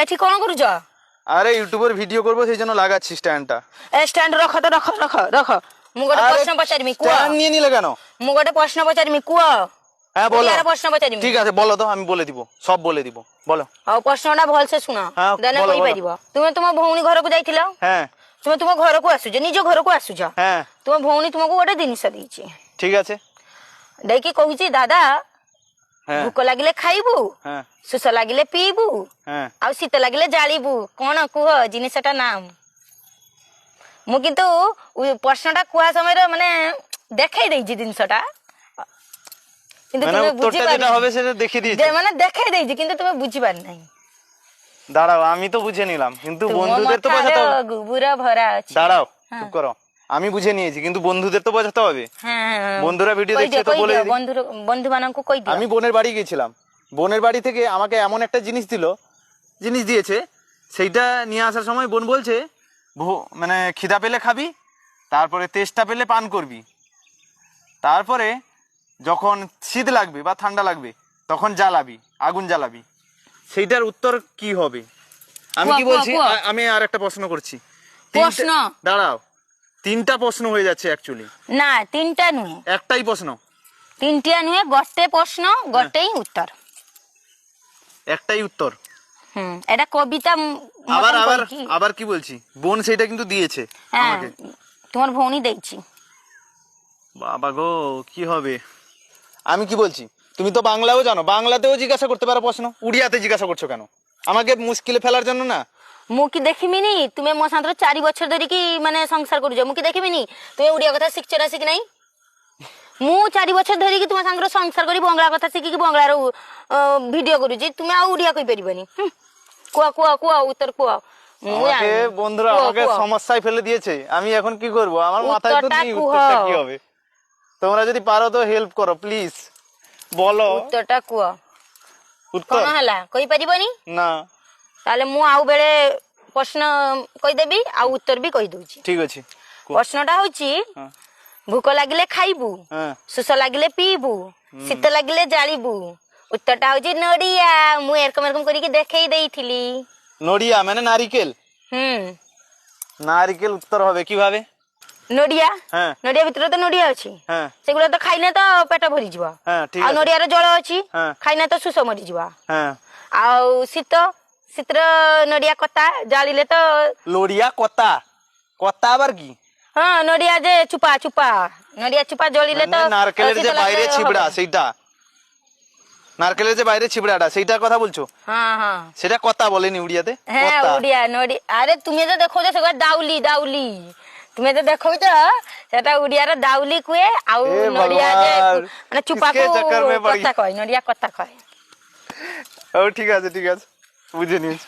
এটি কোন করুছ? আরে ইউটিউবের ভিডিও করব সেই জন্য লাগাচ্ছি স্ট্যান্ডটা। স্ট্যান্ড রাখ তো, রাখ। মু গোটে প্রশ্ন পচারিমি কুয়া। স্ট্যান্ড নিয়ে নিলে কেন? মু গোটে প্রশ্ন পচারিমি কুয়া। হ্যাঁ বলো। এর প্রশ্ন পচারিমি। ঠিক আছে বলো তো, আমি বলে দিব, সব বলে দিব, বলো। আর প্রশ্নটা ভালসে শুনা, হ্যাঁ, দেনে বলো, কই বলো। পারিব। তুমি তোমার ভৌণী ঘরକୁ যাইছিল? হ্যাঁ তুমি তোমার ঘরକୁ আসুছ, নিজ ঘরକୁ আসুছ। হ্যাঁ তোমার ভৌণী তোমাকে গোটে জিনিস দিয়েছি। ঠিক আছে। দেখি কହୁଛି দাদা হ্যাঁ ভোক লাগিলে খাইবু, হ্যাঁ ଶୋଷ ଲାଗିଲେ ପିଇବୁ, হ্যাঁ ଆଉ ଶୀତ ଲାଗିଲେ ଜାଳିବୁ, କଣ କୁହ ଜିନିଷଟା ନାମ? ମୁଁ କିନ୍ତୁ ପ୍ରଶ୍ନଟା କୁହା ସମୟରେ ମାନେ ଦେଖେଇ ଦେଇଛି ଜିନିଷଟା, কিন্তু মানে তুমি উত্তরটা যেটা হবে সেটা দেখিয়ে দিয়েছি। মানে দেখাই ଦେଇছি কিন্তু তুমি বুঝিবার নাই। দাঁড়াও, আমি তো বুঝে নিলাম, কিন্তু তোমার বন্ধুদের তো মাথায় বোঝাতে হবে। গোবরা ভরা আছে। দাঁড়াও, চুপ করো। আমি বুঝে নিয়েছি, কিন্তু বন্ধুদের তো বোঝাতে হবে। হ্যাঁ, বন্ধুরা ভিডিও দেখছে তো বলে দিই। বন্ধু মানଙ୍କୁ কই দিও। আমি বোনের বাড়ি গেছিলাম, বোনের বাড়ি থেকে আমাকে এমন একটা জিনিস দিয়েছে, সেইটা নিয়ে আসার সময় বোন বলছে মানে খিদা পেলে খাবি, তারপরে তেষ্টা পেলে পান করবি, তারপরে যখন শীত লাগবে বা ঠান্ডা লাগবে তখন জ্বালাবি, আগুন জ্বালাবি। সেইটার উত্তর কি হবে? আমি কি বলছি, আমি আর একটা প্রশ্ন করছি। প্রশ্ন দাঁড়াও, তিনটা প্রশ্ন হয়ে যাচ্ছে অ্যাকচুয়ালি। না, তিনটা নয়, একটাই প্রশ্ন। তিনটিয়া নয়, গোটে প্রশ্ন গোটেই উত্তর। একটাই উত্তর। এটা কবিতা। আবার আবার আবার কি বলছি, বোন সেটা কিন্তু দিয়েছে আমাকে। তোমার ভৌণী দিয়েছি। বাবা গো, কি হবে? আমি কি বলছি, তুমি তো বাংলাও জানো, বাংলাতেও জিজ্ঞাসা করতে পারো প্রশ্ন, উড়িয়াতে জিজ্ঞাসা করছো কেন? আমাকে মুশকিলে ফেলার জন্য না? ମୁଁ କି ଦେଖିମିନି ତୁମେ ମୋ ସାଙ୍ଗରେ 4 ବର୍ଷ ଧରିକି ମାନେ ସଂସାର କରୁଛ, ମୁଁ କି ଦେଖିମିନି ତୁମେ ଓଡିଆ କଥା ଶିଖଛ ନା ଶିଖି ନାହିଁ? ମୁଁ 4 ବର୍ଷ ଧରିକି ତୁମ ସାଙ୍ଗରେ ସଂସାର କରି ବଙ୍ଗଳା କଥା ଶିଖିକି ବଙ୍ଗଳାର ଭିଡିଓ କରୁଛି, ତୁମେ ଆଉ ଓଡିଆ କହିପାରିବନି। କୁହ କୁହ কুয়া উত্তর কুয়া। আমাকে বন্ধুরা আমাকে সমস্যায় ফেলে দিয়েছে, আমি এখন কি করব? আমার মাথায় তো নেই উত্তরটা কি হবে। তোমরা যদি পারো তো হেল্প করো প্লিজ, বলো উত্তরটা কুয়া। উত্তর কোন হলা কই পারিবনি না? তাহলে ମୁଁ ଆଉ ବେଳେ প্রশ্ন কইদেবি ଆଉ উত্তর ବି কই দউছি। ঠিক আছে। প্রশ্নটা হচ্ছে ভোক লাগিলে খাইবু, শোষ লাগিলে পিইবু, শীত লাগিলে জালিবু, উত্তরটা হচ্ছে নড়িয়া। ମୁଁ এরকম এরকম করিকি দেখাই দেইছিলি। নড়িয়া মানে নারিকেল? নারিকেল উত্তর হবে কিভাবে? নড়িয়া, নড়িয়া ভিতরে তো নড়িয়া আছে, সেগুলো তো খাইলে তো পেট ভরি যাব। আর নড়িয়ার জল আছে, খাইলে তো শোষ মরি যাব। ଆଉ শীত, শীতর নড়িয়া কতা জালিলে তো লড়িয়া কতা। কতা আবার কি? হ্যাঁ, নড়িয়া যে চুপা চুপা, নড়িয়া চুপা জ্বলিলে তো নারকেলের যে বাইরে ছিবড়া সেইটা, নারকেলের যে বাইরে ছিবড়াটা সেইটার কথা বলছো? হ্যাঁ হ্যাঁ, সেটা কথা বলেনি উড়িয়াতে? হ্যাঁ উড়িয়া নড়ি। আরে তুমি যে দেখো যে সেটা দাউলি দাউলি, তুমি যে দেখো সেটা উড়িয়ার দাউলি কুয়ে। ଆଉ নড়িয়া যে মানে চুপাকু কথা কয়, নড়িয়া কথা কয়। ও ঠিক আছে ঠিক আছে, বুঝে নিয়েছি।